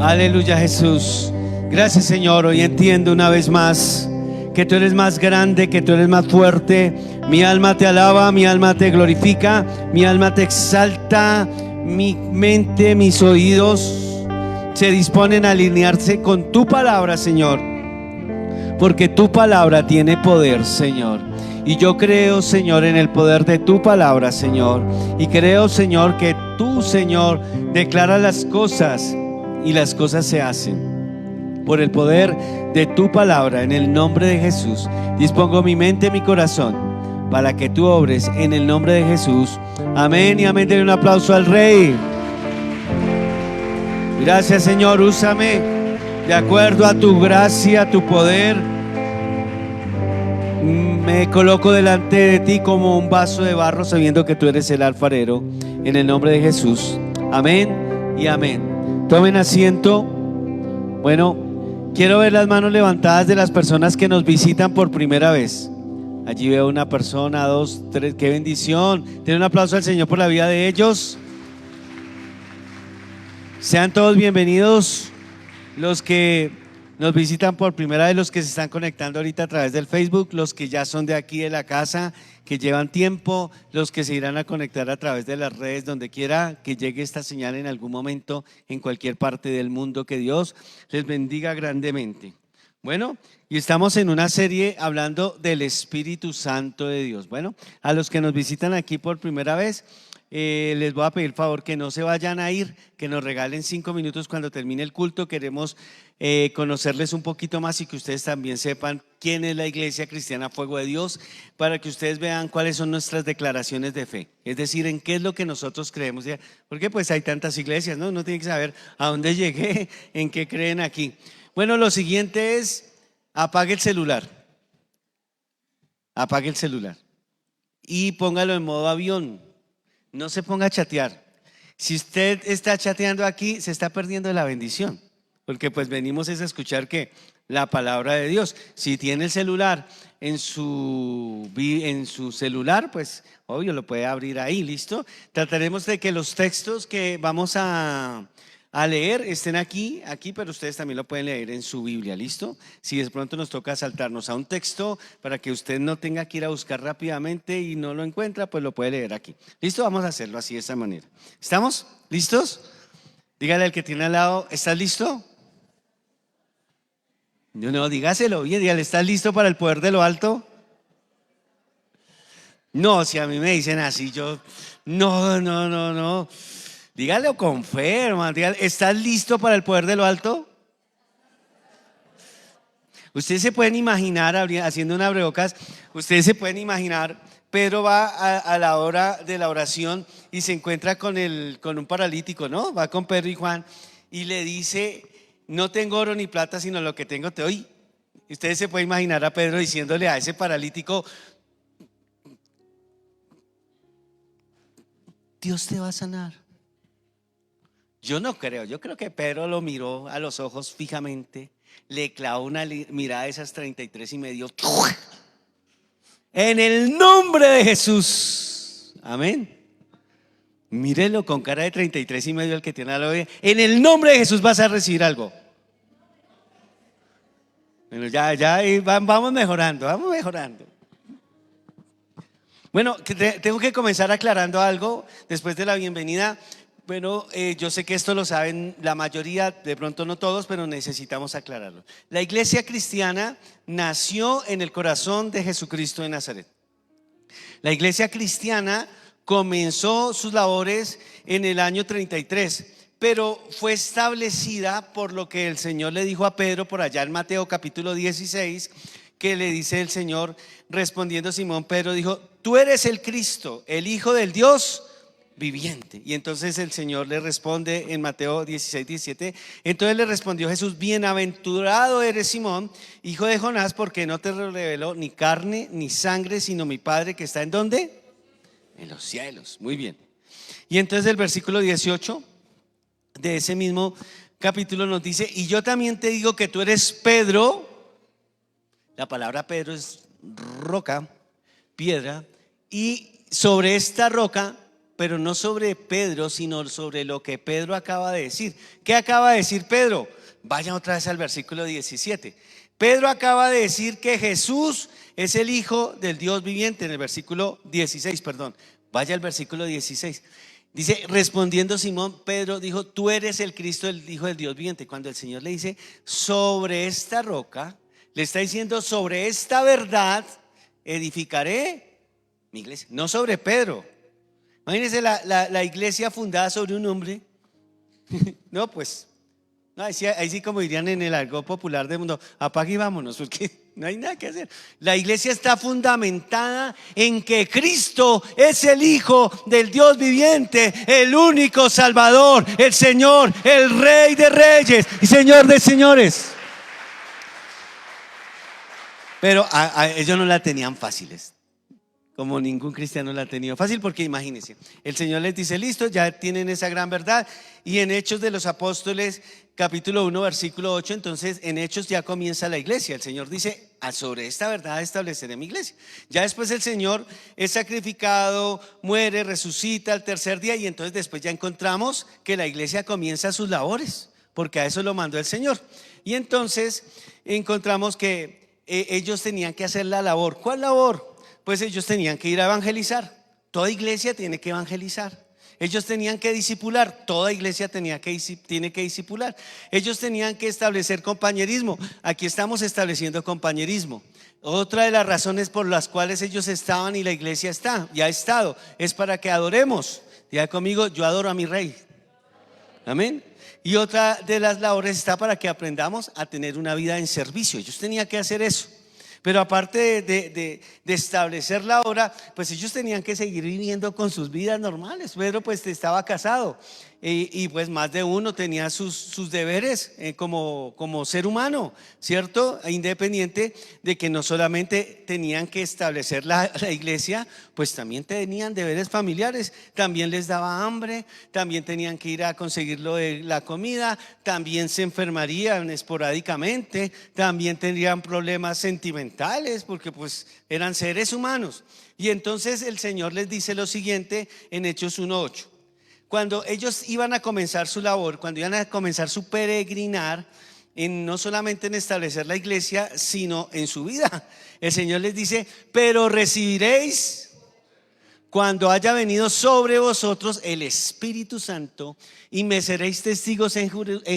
Aleluya, Jesús. Gracias, Señor. Hoy entiendo una vez más que tú eres más grande, que tú eres más fuerte. Mi alma te alaba, mi alma te glorifica, mi alma te exalta. Mi mente, mis oídos se disponen a alinearse con tu palabra, Señor, porque tu palabra tiene poder, Señor. Y yo creo, Señor, en el poder de tu palabra, Señor. Y creo, Señor, que tú, Señor, declaras las cosas y las cosas se hacen por el poder de tu palabra. En el nombre de Jesús dispongo mi mente y mi corazón para que tú obres en el nombre de Jesús. Amén y amén. Denle un aplauso al Rey. Gracias, Señor. Úsame de acuerdo a tu gracia, a tu poder. Me coloco delante de ti como un vaso de barro, sabiendo que tú eres el alfarero. En el nombre de Jesús. Amén y amén. Tomen asiento. Bueno, quiero ver las manos levantadas de las personas que nos visitan por primera vez. Allí veo una persona, dos, tres. ¡Qué bendición! Den un aplauso al Señor por la vida de ellos. Sean todos bienvenidos los que nos visitan por primera vez, los que se están conectando ahorita a través del Facebook, los que ya son de aquí de la casa, que llevan tiempo, los que se irán a conectar a través de las redes, donde quiera que llegue esta señal en algún momento, en cualquier parte del mundo. Que Dios les bendiga grandemente. Bueno, y estamos en una serie hablando del Espíritu Santo de Dios. Bueno, a los que nos visitan aquí por primera vez, les voy a pedir favor que no se vayan a ir, que nos regalen 5 minutos cuando termine el culto. Queremos conocerles un poquito más y que ustedes también sepan quién es la Iglesia Cristiana Fuego de Dios, para que ustedes vean cuáles son nuestras declaraciones de fe, es decir, en qué es lo que nosotros creemos, porque pues hay tantas iglesias, ¿no? Uno tiene que saber a dónde llegué, en qué creen aquí. Bueno, lo siguiente es: apague el celular y póngalo en modo avión. No se ponga a chatear. Si usted está chateando aquí, se está perdiendo de la bendición, porque pues venimos es a escuchar que la palabra de Dios. Si tiene el celular en su celular, pues obvio lo puede abrir ahí, ¿listo? Trataremos de que los textos que vamos a leer estén aquí, pero ustedes también lo pueden leer en su Biblia, ¿listo? Si de pronto nos toca saltarnos a un texto para que usted no tenga que ir a buscar rápidamente y no lo encuentra, pues lo puede leer aquí, ¿listo? Vamos a hacerlo así, de esa manera. ¿Estamos listos? Dígale al que tiene al lado: ¿estás listo? No, dígaselo bien, dígale: ¿estás listo para el poder de lo alto? No, si a mí me dicen así, yo no. Dígalo con fe, hermano. Dígale: ¿estás listo para el poder de lo alto? Ustedes se pueden imaginar, haciendo un abrebocas, ustedes se pueden imaginar, Pedro va a la hora de la oración y se encuentra con un paralítico, ¿no? Va con Pedro y Juan y le dice: no tengo oro ni plata, sino lo que tengo te doy. Ustedes se pueden imaginar a Pedro diciéndole a ese paralítico: Dios te va a sanar. Yo no creo, yo creo que Pedro lo miró a los ojos fijamente, le clavó una mirada de esas 33 y me dio: en el nombre de Jesús, amén. Mírelo con cara de 33 y medio, el que tiene a la oreja. En el nombre de Jesús vas a recibir algo. Bueno, ya vamos mejorando. Bueno, tengo que comenzar aclarando algo después de la bienvenida. Bueno, yo sé que esto lo saben la mayoría, de pronto no todos, pero necesitamos aclararlo. La iglesia cristiana nació en el corazón de Jesucristo de Nazaret. La iglesia cristiana comenzó sus labores en el año 33, pero fue establecida por lo que el Señor le dijo a Pedro por allá en Mateo capítulo 16, que le dice el Señor, respondiendo Simón Pedro, dijo: tú eres el Cristo, el Hijo del Dios viviente. Y entonces el Señor le responde en Mateo 16, 17. Entonces le respondió Jesús: bienaventurado eres Simón, hijo de Jonás, porque no te reveló ni carne ni sangre, sino mi Padre que está ¿en dónde? En los cielos. Muy bien. Y entonces el versículo 18 de ese mismo capítulo nos dice: y yo también te digo que tú eres Pedro. La palabra Pedro es roca, piedra, y sobre esta roca pero no sobre Pedro, sino sobre lo que Pedro acaba de decir. ¿Qué acaba de decir Pedro? Vayan otra vez al versículo 17. Pedro acaba de decir que Jesús es el Hijo del Dios viviente, en el versículo 16, perdón. Vaya al versículo 16. Dice, respondiendo Simón, Pedro dijo, tú eres el Cristo, el Hijo del Dios viviente. Cuando el Señor le dice, sobre esta roca, le está diciendo, sobre esta verdad edificaré mi iglesia. No sobre Pedro. Imagínense la iglesia fundada sobre un hombre. No, pues, no, ahí sí como dirían en el argot popular del mundo, apague y vámonos, porque no hay nada que hacer. La iglesia está fundamentada en que Cristo es el Hijo del Dios viviente, el único Salvador, el Señor, el Rey de Reyes y Señor de Señores. Pero a ellos no la tenían fáciles, como ningún cristiano la ha tenido fácil, porque imagínense, el Señor les dice, listo, ya tienen esa gran verdad. Y en Hechos de los Apóstoles, capítulo 1, versículo 8, entonces en Hechos ya comienza la iglesia. El Señor dice, sobre esta verdad estableceré mi iglesia. Ya después el Señor es sacrificado, muere, resucita al tercer día, y entonces después ya encontramos que la iglesia comienza sus labores, porque a eso lo mandó el Señor. Y entonces encontramos que ellos tenían que hacer la labor. ¿Cuál labor? Pues ellos tenían que ir a evangelizar. Toda iglesia tiene que evangelizar. Ellos tenían que discipular. Toda iglesia tiene que discipular. Ellos tenían que establecer compañerismo. Aquí estamos estableciendo compañerismo. Otra de las razones por las cuales ellos estaban y la iglesia está y ha estado es para que adoremos. Diga conmigo, yo adoro a mi Rey. Amén. Y otra de las labores está para que aprendamos a tener una vida en servicio. Ellos tenían que hacer eso. Pero aparte de establecer la obra, pues ellos tenían que seguir viviendo con sus vidas normales. Pedro pues estaba casado y pues más de uno tenía sus deberes como ser humano, ¿cierto? Independiente de que no solamente tenían que establecer la iglesia, pues también tenían deberes familiares. También les daba hambre, también tenían que ir a conseguir lo de la comida, también se enfermarían esporádicamente, también tendrían problemas sentimentales porque pues eran seres humanos. Y entonces el Señor les dice lo siguiente en Hechos 1:8. Cuando ellos iban a comenzar su labor, cuando iban a comenzar su peregrinar, no solamente en establecer la iglesia, sino en su vida, el Señor les dice, pero recibiréis cuando haya venido sobre vosotros el Espíritu Santo, y me seréis testigos en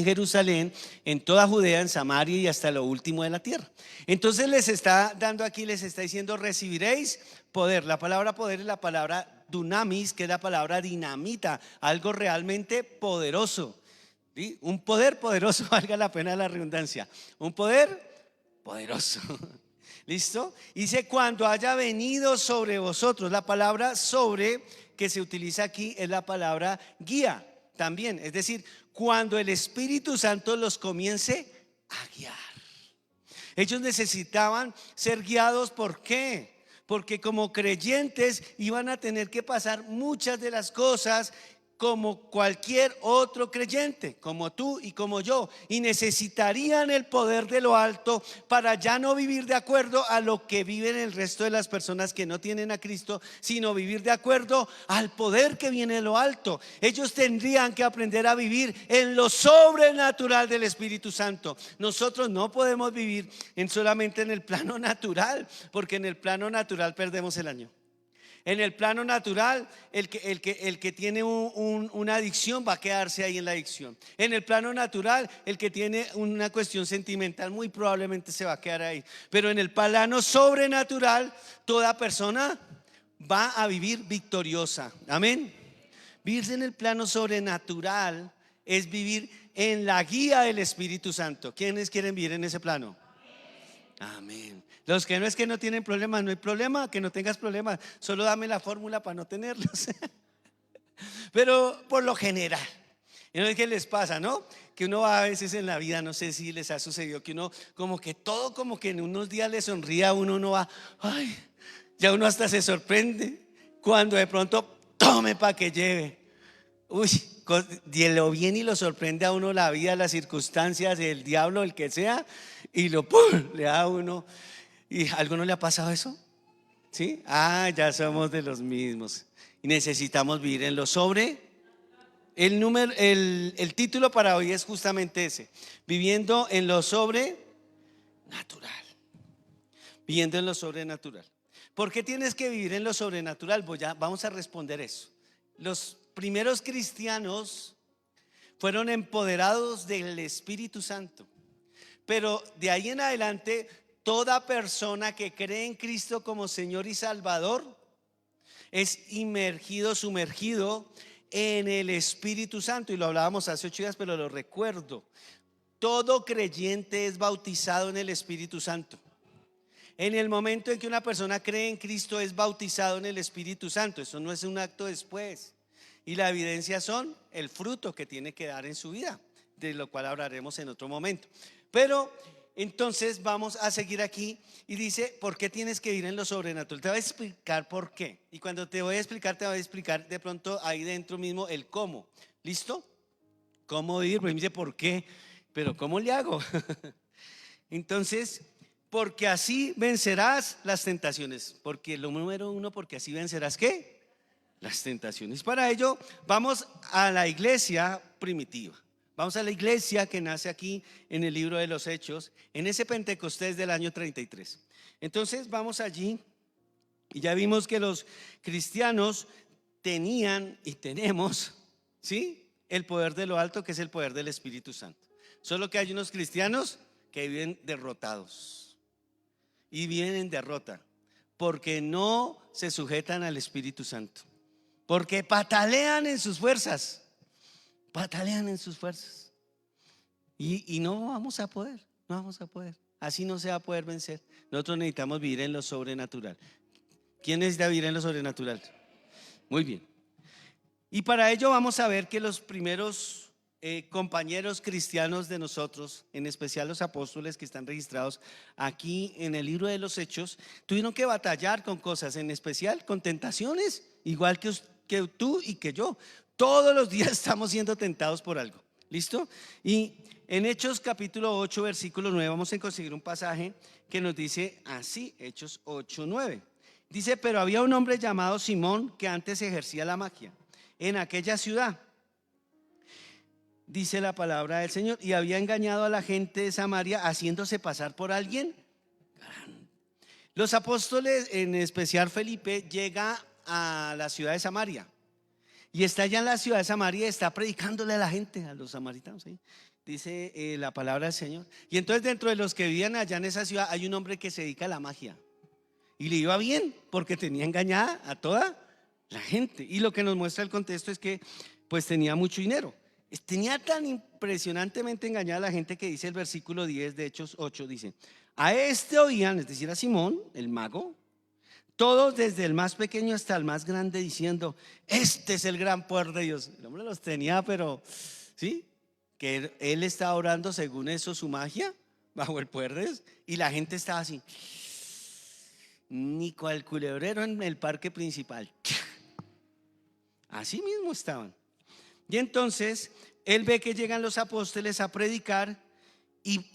Jerusalén, en toda Judea, en Samaria y hasta lo último de la tierra. Entonces les está dando aquí, les está diciendo, recibiréis poder. La palabra poder es la palabra dunamis, que es la palabra dinamita, algo realmente poderoso. ¿Sí? Un poder poderoso, valga la pena la redundancia. Un poder poderoso. ¿Listo? Dice, cuando haya venido sobre vosotros. La palabra sobre que se utiliza aquí es la palabra guía también. Es decir, cuando el Espíritu Santo los comience a guiar. Ellos necesitaban ser guiados. ¿Por qué? Porque como creyentes iban a tener que pasar muchas de las cosas como cualquier otro creyente, como tú y como yo, y necesitarían el poder de lo alto para ya no vivir de acuerdo a lo que viven el resto de las personas que no tienen a Cristo, sino vivir de acuerdo al poder que viene de lo alto. Ellos tendrían que aprender a vivir en lo sobrenatural del Espíritu Santo. Nosotros no podemos vivir solamente en el plano natural, porque en el plano natural perdemos el año. En el plano natural, el que tiene una adicción va a quedarse ahí en la adicción. En el plano natural, el que tiene una cuestión sentimental muy probablemente se va a quedar ahí. Pero en el plano sobrenatural, toda persona va a vivir victoriosa. Amén. Vivir en el plano sobrenatural es vivir en la guía del Espíritu Santo. ¿Quiénes quieren vivir en ese plano? Amén. Los que no es que no tienen problemas, no hay problema, que no tengas problemas, solo dame la fórmula para no tenerlos. Pero por lo general, ¿no es que les pasa, no? Que uno va a veces en la vida, no sé si les ha sucedido, que uno como que todo como que en unos días le sonríe a uno, uno va, ay, ya uno hasta se sorprende cuando de pronto tome para que lleve. Uy, de lo bien y lo sorprende a uno la vida, las circunstancias, el diablo, el que sea, y lo ¡pum! Le da a uno. ¿Y a alguno le ha pasado eso? ¿Sí? Ah, ya somos de los mismos. Y necesitamos vivir en lo sobre. El título para hoy es justamente ese: viviendo en lo sobrenatural. Viviendo en lo sobrenatural. ¿Por qué tienes que vivir en lo sobrenatural? Pues ya vamos a responder eso. Los primeros cristianos fueron empoderados del Espíritu Santo, pero de ahí en adelante toda persona que cree en Cristo como Señor y Salvador es sumergido en el Espíritu Santo. Y lo hablábamos hace 8 días, pero lo recuerdo. Todo creyente es bautizado en el Espíritu Santo. En el momento en que una persona cree en Cristo, es bautizado en el Espíritu Santo. Eso no es un acto después. Y la evidencia son el fruto que tiene que dar en su vida, de lo cual hablaremos en otro momento. Pero entonces vamos a seguir aquí y dice: ¿por qué tienes que vivir en lo sobrenatural? Te voy a explicar por qué. Y cuando te voy a explicar, te voy a explicar de pronto ahí dentro mismo el cómo. ¿Listo? ¿Cómo vivir? Pues me dice: ¿por qué? Pero ¿cómo le hago? Entonces, porque así vencerás las tentaciones. Porque lo número uno, porque así vencerás ¿qué? Las tentaciones. Para ello vamos a la iglesia primitiva. Vamos a la iglesia que nace aquí en el libro de los Hechos, en ese Pentecostés del año 33. Entonces vamos allí y ya vimos que los cristianos tenían y tenemos, ¿sí?, el poder de lo alto, que es el poder del Espíritu Santo. Solo que hay unos cristianos que viven derrotados y viven en derrota porque no se sujetan al Espíritu Santo, porque patalean en sus fuerzas. Patalean en sus fuerzas y no vamos a poder, no vamos a poder. Así no se va a poder vencer. Nosotros necesitamos vivir en lo sobrenatural. ¿Quién necesita vivir en lo sobrenatural? Muy bien. Y para ello vamos a ver que los primeros compañeros cristianos de nosotros, en especial los apóstoles que están registrados aquí en el libro de los Hechos, tuvieron que batallar con cosas, en especial con tentaciones, igual que tú y que yo. Todos los días estamos siendo tentados por algo. ¿Listo? Y en Hechos capítulo 8 versículo 9 vamos a conseguir un pasaje que nos dice así. Hechos 8, 9 dice: pero había un hombre llamado Simón que antes ejercía la magia en aquella ciudad, dice la palabra del Señor, y había engañado a la gente de Samaria haciéndose pasar por alguien. Los apóstoles, en especial Felipe, llega a la ciudad de Samaria y está allá en la ciudad de Samaria, está predicándole a la gente, a los samaritanos, ¿sí? Dice la palabra del Señor. Y entonces dentro de los que vivían allá en esa ciudad hay un hombre que se dedica a la magia y le iba bien porque tenía engañada a toda la gente. Y lo que nos muestra el contexto es que pues tenía mucho dinero. Tenía tan impresionantemente engañada a la gente que dice el versículo 10 de Hechos 8, dice: a este oían, es decir, a Simón, el mago, todos desde el más pequeño hasta el más grande, diciendo: este es el gran poder de Dios. El hombre los tenía, pero sí, que él estaba orando según eso, su magia, bajo el poder de Dios. Y la gente estaba así, ni cual culebrero en el parque principal. Así mismo estaban. Y entonces él ve que llegan los apóstoles a predicar y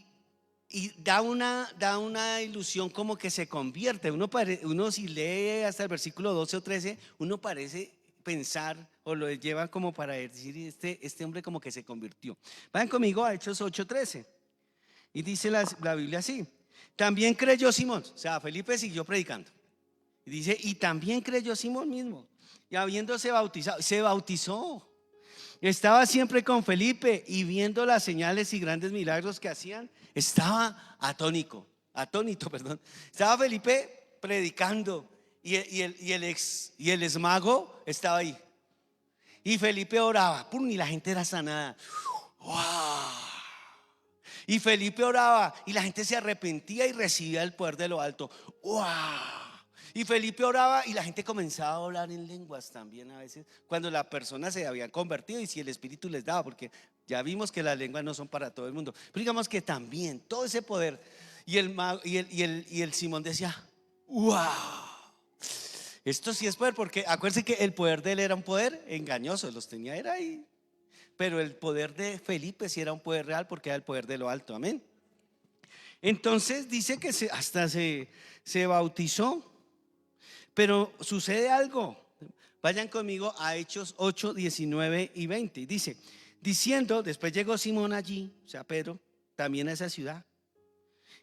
da una ilusión como que se convierte. Uno si lee hasta el versículo 12 o 13, uno parece pensar o lo lleva como para decir: este hombre como que se convirtió. Vayan conmigo a Hechos 8:13 y dice la Biblia así: también creyó Simón. O sea, Felipe siguió predicando y dice: y también creyó Simón mismo, y habiéndose bautizado, se bautizó. Estaba siempre con Felipe y viendo las señales y grandes milagros que hacían, estaba atónito. Estaba Felipe predicando y el exmago estaba ahí. Y Felipe oraba, ¡pum!, y la gente era sanada. ¡Wow! Y Felipe oraba y la gente se arrepentía y recibía el poder de lo alto. ¡Wow! Y Felipe oraba y la gente comenzaba a hablar en lenguas también a veces, cuando la persona se había convertido y si el Espíritu les daba, porque ya vimos que las lenguas no son para todo el mundo. Pero digamos que también todo ese poder. Y el Simón decía: ¡wow! Esto sí es poder, porque acuérdense que el poder de él era un poder engañoso, los tenía era ahí. Pero el poder de Felipe sí era un poder real, porque era el poder de lo alto. Amén. Entonces dice que hasta se bautizó. Pero sucede algo. Vayan conmigo a Hechos 8, 19 y 20. Dice, diciendo, después llegó Simón allí, o sea, Pedro, también a esa ciudad.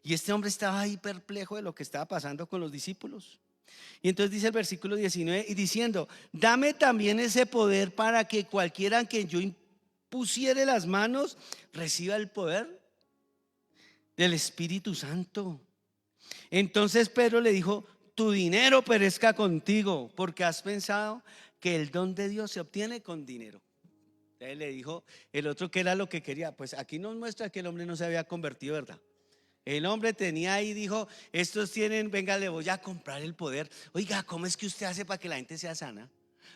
Y este hombre estaba ahí perplejo de lo que estaba pasando con los discípulos. Y entonces dice el versículo 19, y diciendo, dame también ese poder para que cualquiera en quien yo impusiere las manos reciba el poder del Espíritu Santo. Entonces Pedro le dijo, tu dinero perezca contigo, porque has pensado que el don de Dios se obtiene con dinero. Entonces le dijo el otro que era lo que quería. Pues aquí nos muestra que el hombre no se había convertido, ¿verdad? El hombre tenía ahí, dijo, estos tienen, venga, le voy a comprar el poder. Oiga, ¿cómo es que usted hace para que la gente sea sana?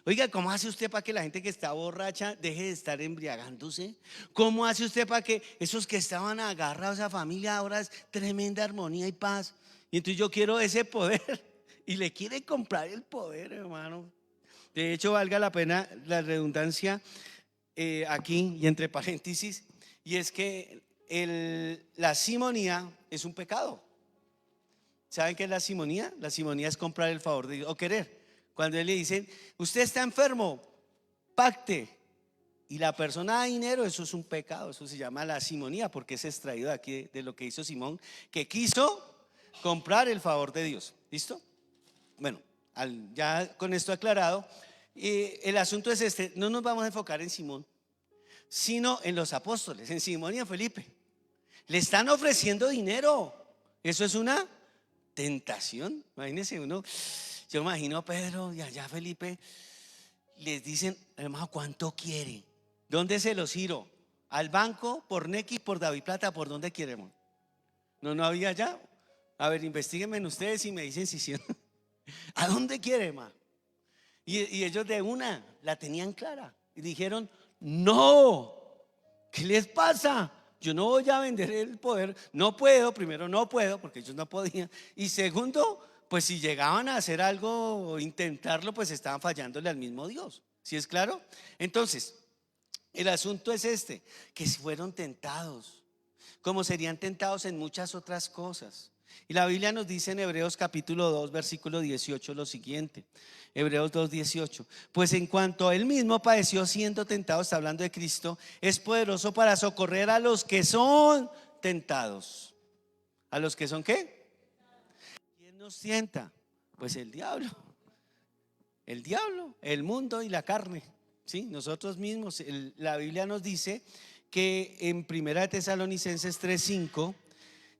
Oiga, ¿cómo hace usted para que la gente que está borracha deje de estar embriagándose? ¿Cómo hace usted para que esos que estaban agarrados a familia ahora es tremenda armonía y paz? Y entonces yo quiero ese poder y le quiere comprar el poder, hermano. De hecho, valga la pena la redundancia aquí y entre paréntesis, y es que la simonía es un pecado. ¿Saben qué es la simonía? La simonía es comprar el favor de Dios o querer. Cuando le dicen, usted está enfermo, pacte, y la persona da dinero, eso es un pecado. Eso se llama la simonía, porque es extraído de aquí de lo que hizo Simón, que quiso comprar el favor de Dios. ¿Listo? Bueno, ya con esto aclarado, el asunto es este. No nos vamos a enfocar en Simón, sino en los apóstoles, en Simón y en Felipe. Le están ofreciendo dinero. Eso es una tentación. Imagínense uno, yo imagino a Pedro y allá a Felipe. Les dicen, hermano, ¿cuánto quiere? ¿Dónde se los giro? ¿Al banco, por Nequi, por David Plata, por dónde queremos? No había ya. A ver, investiguenme ustedes y me dicen si sí. ¿A dónde quiere, hermano? Y ellos de una la tenían clara y dijeron, no, ¿qué les pasa? Yo no voy a vender el poder, no puedo. Primero, no puedo, porque ellos no podían. Y segundo, pues si llegaban a hacer algo o intentarlo, pues estaban fallándole al mismo Dios. ¿Sí es claro? Entonces, el asunto es este, que fueron tentados, como serían tentados en muchas otras cosas. Y la Biblia nos dice en Hebreos capítulo 2, versículo 18 lo siguiente. Hebreos 2, 18. Pues en cuanto a él mismo padeció siendo tentado, está hablando de Cristo, es poderoso para socorrer a los que son tentados. ¿A los que son qué? ¿Quién nos tienta? Pues el diablo, el mundo y la carne. ¿Sí? Nosotros mismos. La Biblia nos dice que en 1 Tesalonicenses 3:5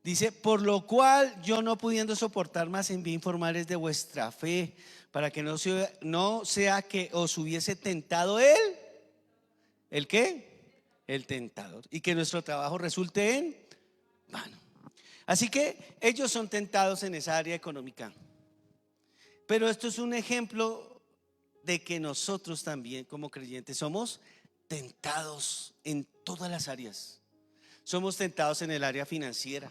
dice, por lo cual yo, no pudiendo soportar más, envié informarles de vuestra fe, para que no sea que os hubiese tentado ¿el qué? El tentador, y que nuestro trabajo resulte en vano. Así que ellos son tentados en esa área económica. Pero esto es un ejemplo de que nosotros también como creyentes somos tentados en todas las áreas. Somos tentados en el área financiera.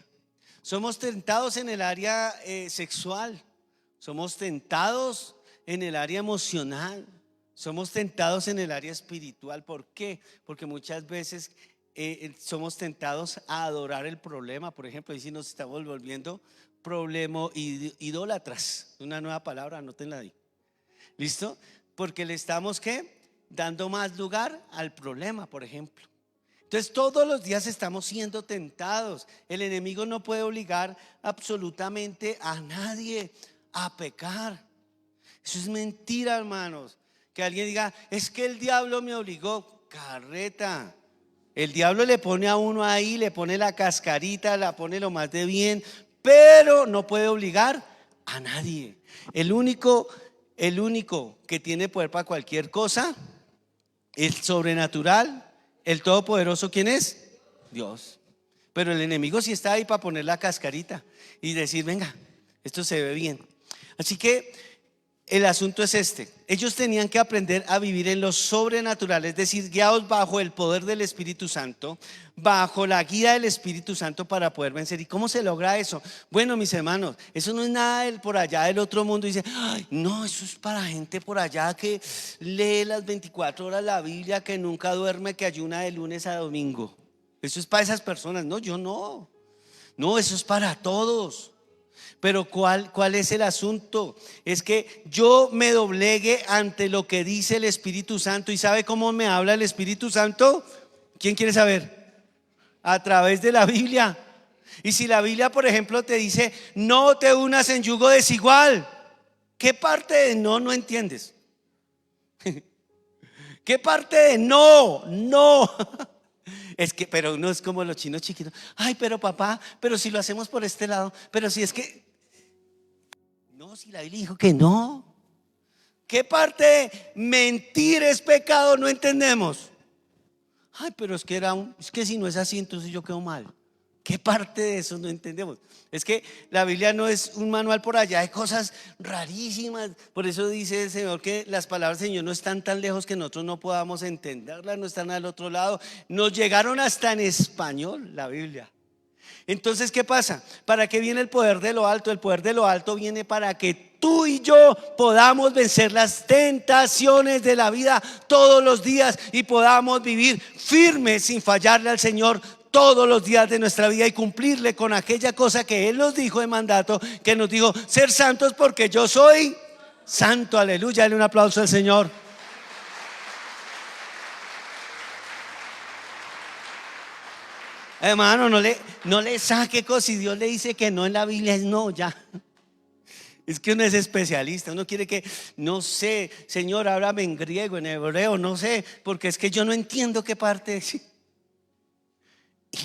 Somos tentados en el área sexual. Somos tentados en el área emocional. Somos tentados en el área espiritual. ¿Por qué? Porque muchas veces somos tentados a adorar el problema. Por ejemplo, y si nos estamos volviendo idólatras. Una nueva palabra, anótenla ahí. ¿Listo? Porque le estamos ¿qué? Dando más lugar al problema, por ejemplo. Entonces todos los días estamos siendo tentados. El enemigo no puede obligar absolutamente a nadie a pecar. Eso es mentira, hermanos. Que alguien diga, es que el diablo me obligó. Carreta. El diablo le pone a uno ahí, le pone la cascarita, la pone lo más de bien, pero no puede obligar a nadie. El único que tiene poder para cualquier cosa, el sobrenatural, el todopoderoso, ¿quién es? Dios. Pero el enemigo sí está ahí para poner la cascarita y decir, venga, esto se ve bien. Así que el asunto es este. Ellos tenían que aprender a vivir en lo sobrenatural, es decir, guiados bajo el poder del Espíritu Santo, bajo la guía del Espíritu Santo para poder vencer. ¿Y cómo se logra eso? Bueno, mis hermanos, eso no es nada por allá del otro mundo. Dice, ay, no, eso es para gente por allá que lee las 24 horas la Biblia, que nunca duerme, que ayuna de lunes a domingo. Eso es para esas personas. No, yo no. No, eso es para todos. Pero ¿cuál es el asunto? Es que yo me doblegue ante lo que dice el Espíritu Santo. ¿Y sabe cómo me habla el Espíritu Santo? ¿Quién quiere saber? A través de la Biblia. Y si la Biblia, por ejemplo, te dice: no te unas en yugo desigual, ¿qué parte de no entiendes? ¿Qué parte de no? No. Es que, pero uno es como los chinos chiquitos. Ay, pero papá, pero si lo hacemos por este lado, pero si es que, no, si la Biblia dijo que no. ¿Qué parte de mentir es pecado no entendemos? Ay, pero es que es que si no es así, entonces yo quedo mal. ¿Qué parte de eso no entendemos? Es que la Biblia no es un manual por allá de cosas rarísimas. Por eso dice el Señor que las palabras del Señor no están tan lejos que nosotros no podamos entenderlas, no están al otro lado. Nos llegaron hasta en español la Biblia. Entonces, ¿qué pasa? ¿Para qué viene el poder de lo alto? El poder de lo alto viene para que tú y yo podamos vencer las tentaciones de la vida todos los días y podamos vivir firmes sin fallarle al Señor todos los días de nuestra vida y cumplirle con aquella cosa que Él nos dijo de mandato, que nos dijo: ser santos porque yo soy santo. Aleluya, dale un aplauso al Señor. Hermano, no le saque cosas. Si Dios le dice que no en la Biblia, es no, ya. Es que uno es especialista, uno quiere que, no sé, Señor, háblame en griego, en hebreo, no sé, porque es que yo no entiendo qué parte es. Y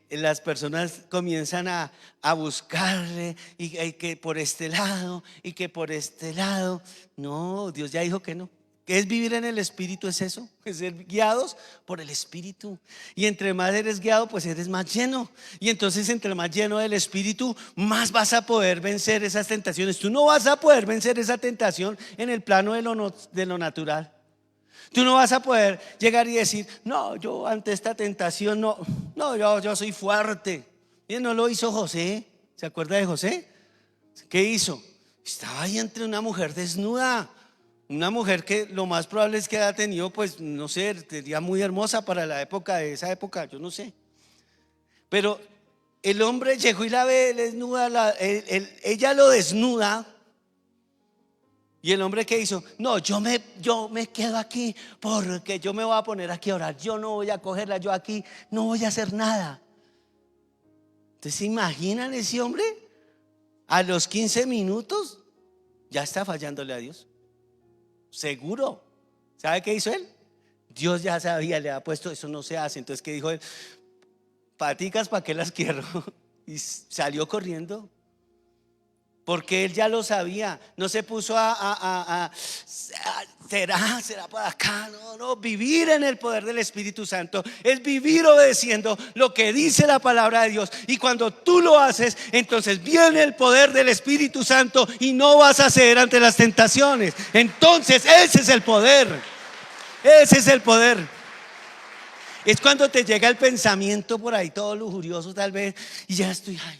las personas comienzan a buscarle, y que por este lado, y que por este lado. No, Dios ya dijo que no. ¿Qué es vivir en el Espíritu? Es eso, es ser guiados por el Espíritu. Y entre más eres guiado, pues eres más lleno. Y entonces, entre más lleno del Espíritu, más vas a poder vencer esas tentaciones. Tú no vas a poder vencer esa tentación en el plano de lo natural. Tú no vas a poder llegar y decir: no, yo ante esta tentación yo soy fuerte. Y no lo hizo José. ¿Se acuerda de José? ¿Qué hizo? Estaba ahí entre una mujer desnuda. Una mujer que lo más probable es que haya tenido, pues no sé, sería muy hermosa para la época de esa época, yo no sé. Pero el hombre llegó y la ve desnuda, ella lo desnuda. Y el hombre, ¿qué hizo? No, yo me quedo aquí porque yo me voy a poner aquí a orar. Yo no voy a cogerla, yo aquí no voy a hacer nada. Entonces, ¿se imaginan ese hombre? A los 15 minutos ya está fallándole a Dios. Seguro. ¿Sabe qué hizo él? Dios ya sabía, le ha puesto: eso no se hace. Entonces, ¿qué dijo él? Paticas, ¿para qué las quiero? Y salió corriendo. Porque él ya lo sabía. No se puso será para acá. No, vivir en el poder del Espíritu Santo es vivir obedeciendo lo que dice la palabra de Dios. Y cuando tú lo haces, entonces viene el poder del Espíritu Santo y no vas a ceder ante las tentaciones. Entonces ese es el poder. Ese es el poder. Es cuando te llega el pensamiento por ahí todo lujurioso tal vez, y ya estoy, ay,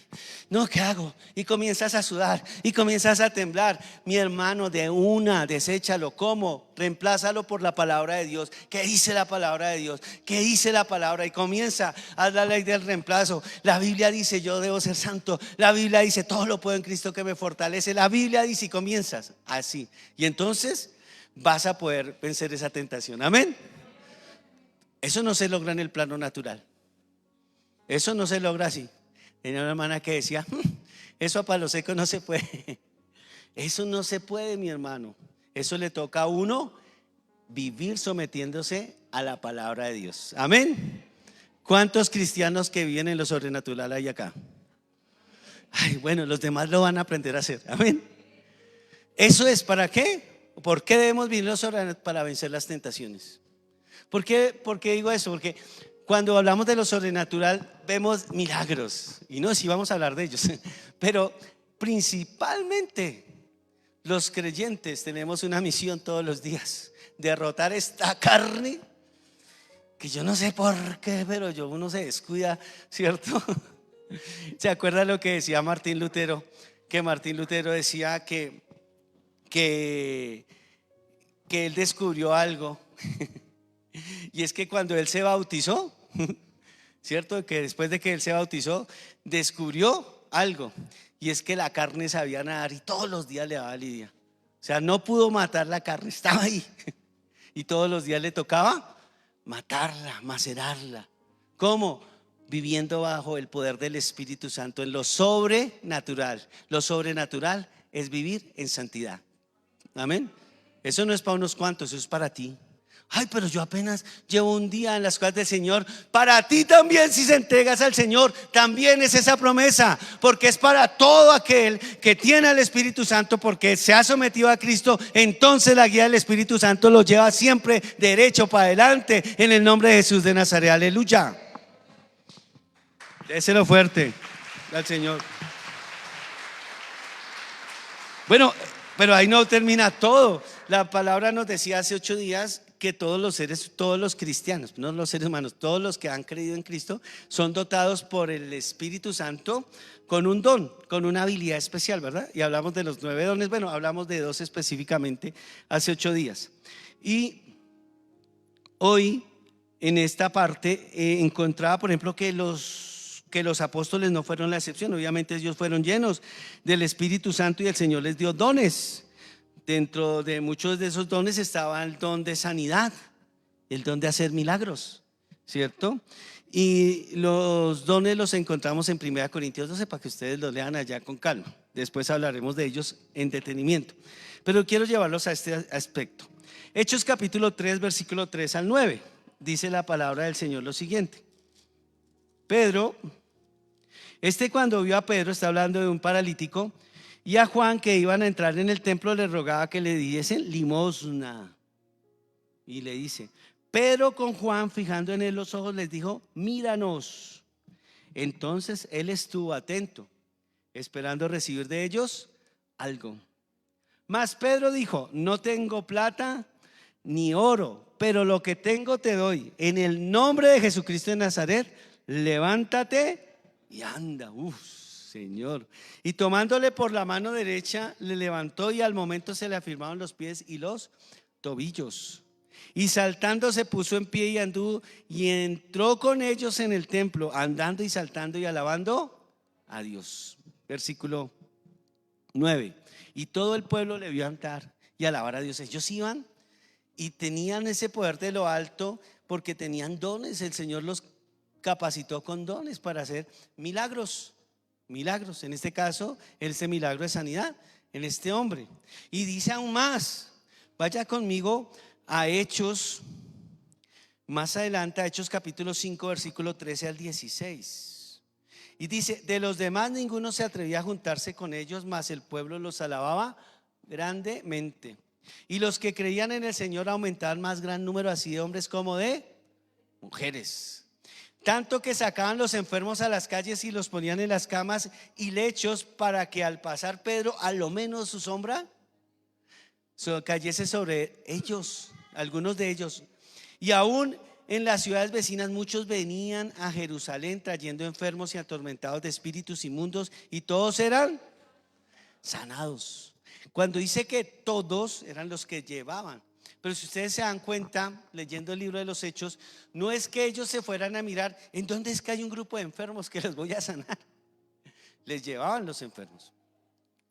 no, ¿qué hago? Y comienzas a sudar y comienzas a temblar. Mi hermano, de una, deséchalo. ¿Cómo? Reemplázalo por la palabra de Dios. ¿Qué dice la palabra de Dios? ¿Qué dice la palabra? Y comienza a la ley del reemplazo. La Biblia dice: yo debo ser santo. La Biblia dice: todo lo puedo en Cristo que me fortalece. La Biblia dice, y comienzas así. Y entonces vas a poder vencer esa tentación. Amén. Eso no se logra en el plano natural. Eso no se logra así. Tenía una hermana que decía: eso a palo seco no se puede. Eso no se puede, mi hermano. Eso le toca a uno vivir sometiéndose a la palabra de Dios. Amén. ¿Cuántos cristianos que viven en lo sobrenatural hay acá? Ay, bueno, los demás lo van a aprender a hacer. Amén. Eso es, ¿para qué? ¿Por qué debemos vivir lo sobrenatural? Para vencer las tentaciones. ¿Por qué digo eso? Porque cuando hablamos de lo sobrenatural vemos milagros, y no, sí vamos a hablar de ellos, pero principalmente los creyentes tenemos una misión todos los días: derrotar esta carne, que yo no sé por qué, pero uno se descuida, ¿cierto? ¿Se acuerda lo que decía Martín Lutero? Que Martín Lutero decía que él descubrió algo. Y es que cuando él se bautizó, ¿cierto? Que después de que él se bautizó, descubrió algo, y es que la carne sabía nadar y todos los días le daba lidia. O sea, no pudo matar la carne, estaba ahí. Y todos los días le tocaba matarla, macerarla. ¿Cómo? Viviendo bajo el poder del Espíritu Santo en lo sobrenatural. Lo sobrenatural es vivir en santidad. Amén. Eso no es para unos cuantos, eso es para ti. Ay, pero yo apenas llevo un día en las cosas del Señor. Para ti también, si se entregas al Señor, también es esa promesa, porque es para todo aquel que tiene al Espíritu Santo, porque se ha sometido a Cristo. Entonces la guía del Espíritu Santo lo lleva siempre derecho para adelante, en el nombre de Jesús de Nazaret. Aleluya. Déselo fuerte al Señor. Bueno, pero ahí no termina todo. La palabra nos decía hace 8 días que todos los seres, todos los cristianos, no los seres humanos, todos los que han creído en Cristo son dotados por el Espíritu Santo con un don, con una habilidad especial, ¿verdad? Y hablamos de los 9 dones, bueno, hablamos de 2 específicamente hace 8 días. Y hoy en esta parte encontraba, por ejemplo, que los apóstoles no fueron la excepción. Obviamente ellos fueron llenos del Espíritu Santo y el Señor les dio dones. Dentro de muchos de esos dones estaba el don de sanidad, el don de hacer milagros, ¿cierto? Y los dones los encontramos en 1 Corintios 12 para que ustedes los lean allá con calma. Después hablaremos de ellos en detenimiento, pero quiero llevarlos a este aspecto. Hechos capítulo 3, versículo 3 al 9, dice la palabra del Señor lo siguiente. Pedro, cuando vio a Pedro, está hablando de un paralítico, y a Juan, que iban a entrar en el templo, le rogaba que le diesen limosna. Y le dice: Pedro, con Juan fijando en él los ojos, les dijo: míranos. Entonces él estuvo atento, esperando recibir de ellos algo. Mas Pedro dijo: no tengo plata ni oro, pero lo que tengo te doy. En el nombre de Jesucristo de Nazaret, levántate y anda. Señor. Y tomándole por la mano derecha, le levantó, y al momento se le afirmaron los pies y los tobillos. Y saltando se puso en pie y anduvo, y entró con ellos en el templo, andando y saltando y alabando a Dios. Versículo 9. Y todo el pueblo le vio andar y alabar a Dios. Ellos iban y tenían ese poder de lo alto porque tenían dones. El Señor los capacitó con dones para hacer milagros. Milagros, en este caso, ese milagro de sanidad en este hombre. Y dice aún más, vaya conmigo a Hechos, más adelante, a Hechos capítulo 5, versículo 13 al 16. Y dice: de los demás ninguno se atrevía a juntarse con ellos, mas el pueblo los alababa grandemente. Y los que creían en el Señor aumentaban más gran número, así de hombres como de mujeres. Tanto que sacaban los enfermos a las calles y los ponían en las camas y lechos, para que al pasar Pedro, a lo menos su sombra cayese sobre ellos, algunos de ellos. Y aún en las ciudades vecinas muchos venían a Jerusalén trayendo enfermos y atormentados de espíritus inmundos, y todos eran sanados. Cuando dice que todos, eran los que llevaban. Pero si ustedes se dan cuenta, leyendo el libro de los Hechos, no es que ellos se fueran a mirar en dónde es que hay un grupo de enfermos que los voy a sanar. Les llevaban los enfermos.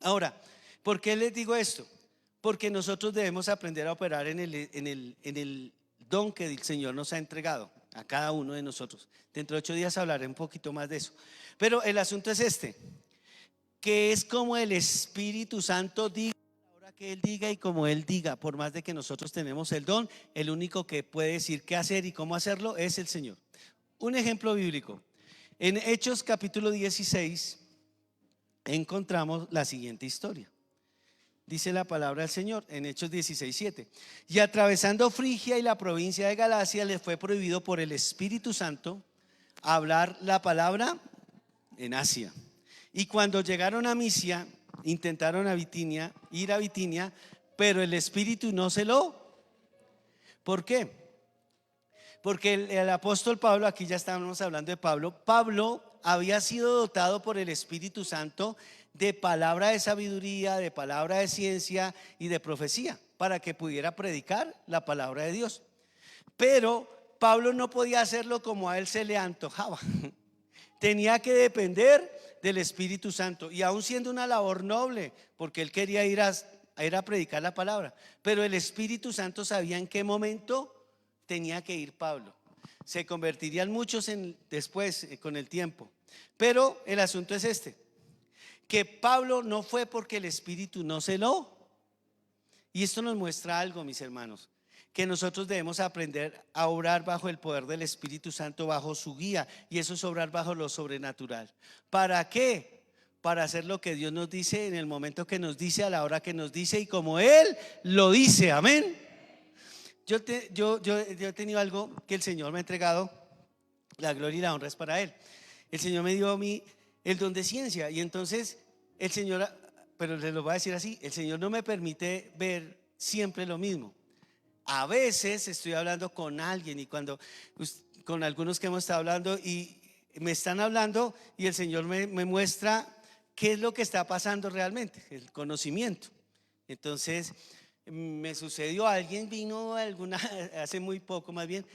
Ahora, ¿por qué les digo esto? Porque nosotros debemos aprender a operar en el don que el Señor nos ha entregado a cada uno de nosotros. Dentro de 8 días hablaré un poquito más de eso. Pero el asunto es que es como el Espíritu Santo diga, que Él diga y como Él diga. Por más de que nosotros tenemos el don, el único que puede decir qué hacer y cómo hacerlo es el Señor. Un ejemplo bíblico: en Hechos capítulo 16 encontramos la siguiente historia. Dice la palabra del Señor en Hechos 16:7: y atravesando Frigia y la provincia de Galacia, les fue prohibido por el Espíritu Santo hablar la palabra en Asia. Y cuando llegaron a Misia, intentaron ir a Bitinia, pero el Espíritu no se lo. ¿Por qué? Porque el apóstol Pablo, aquí ya estábamos hablando de Pablo había sido dotado por el Espíritu Santo de palabra de sabiduría, de palabra de ciencia y de profecía, para que pudiera predicar la palabra de Dios. Pero Pablo no podía hacerlo como a él se le antojaba. Tenía que depender del Espíritu Santo, y aún siendo una labor noble, porque él quería ir a predicar la palabra, pero el Espíritu Santo sabía en qué momento tenía que ir Pablo. Se convertirían muchos después, con el tiempo, pero el asunto es este, que Pablo no fue porque el Espíritu no se lo. Y esto nos muestra algo, mis hermanos, que nosotros debemos aprender a obrar bajo el poder del Espíritu Santo, bajo su guía, y eso es obrar bajo lo sobrenatural. ¿Para qué? Para hacer lo que Dios nos dice en el momento que nos dice, a la hora que nos dice y como Él lo dice. Amén. Yo he tenido algo que el Señor me ha entregado, la gloria y la honra es para Él. El Señor me dio a mí el don de ciencia, y entonces el Señor, pero les lo voy a decir así, el Señor no me permite ver siempre lo mismo. A veces estoy hablando con alguien, y cuando con algunos que hemos estado hablando y me están hablando, y el Señor me muestra qué es lo que está pasando realmente, el conocimiento. Entonces me sucedió, alguien vino hace muy poco, más bien,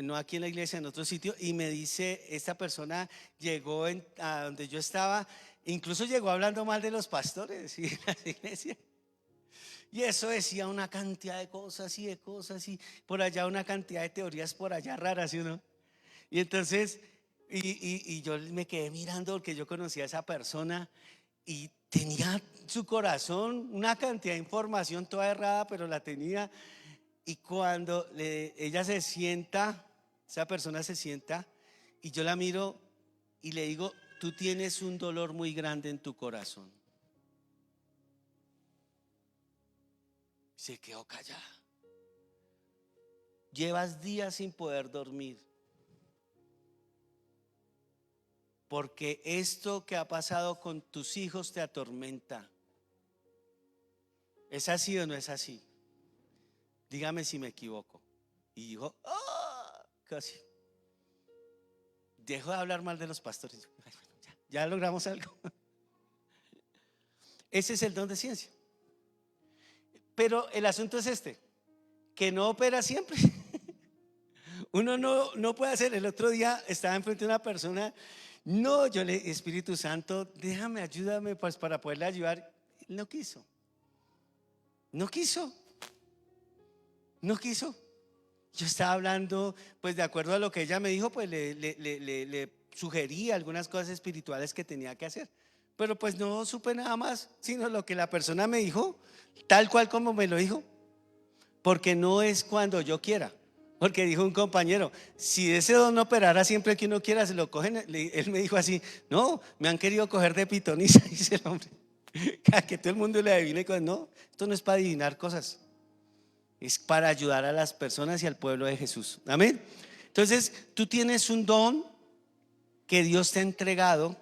no aquí en la iglesia, en otro sitio, y me dice, esta persona llegó a donde yo estaba, incluso llegó hablando mal de los pastores y de las iglesias. Y eso decía una cantidad de cosas y por allá una cantidad de teorías por allá raras, ¿sí o no? Y entonces, y yo me quedé mirando, porque yo conocía a esa persona y tenía su corazón una cantidad de información toda errada, pero la tenía. Y cuando ella se sienta, esa persona se sienta, y yo la miro y le digo, tú tienes un dolor muy grande en tu corazón. Se quedó callada. Llevas días sin poder dormir, porque esto que ha pasado con tus hijos te atormenta. ¿Es así o no es así? Dígame si me equivoco. Y dijo, casi. Dejo de hablar mal de los pastores. Ay, bueno, ya logramos algo. Ese es el don de ciencia. Pero el asunto es este, que no opera siempre. Uno no puede hacer. El otro día estaba enfrente de una persona. No, yo le, Espíritu Santo, déjame, ayúdame pues para poderle ayudar. No quiso. Yo estaba hablando, pues de acuerdo a lo que ella me dijo, pues le sugerí algunas cosas espirituales que tenía que hacer. Pero pues no supe nada más, sino lo que la persona me dijo, tal cual como me lo dijo. Porque no es cuando yo quiera. Porque dijo un compañero, si ese don no operara siempre que uno quiera, se lo cogen. Él me dijo así, no, me han querido coger de pitoniza, dice el hombre. Que todo el mundo le adivine cosas. No, esto no es para adivinar cosas, es para ayudar a las personas y al pueblo de Jesús. Amén. Entonces tú tienes un don que Dios te ha entregado,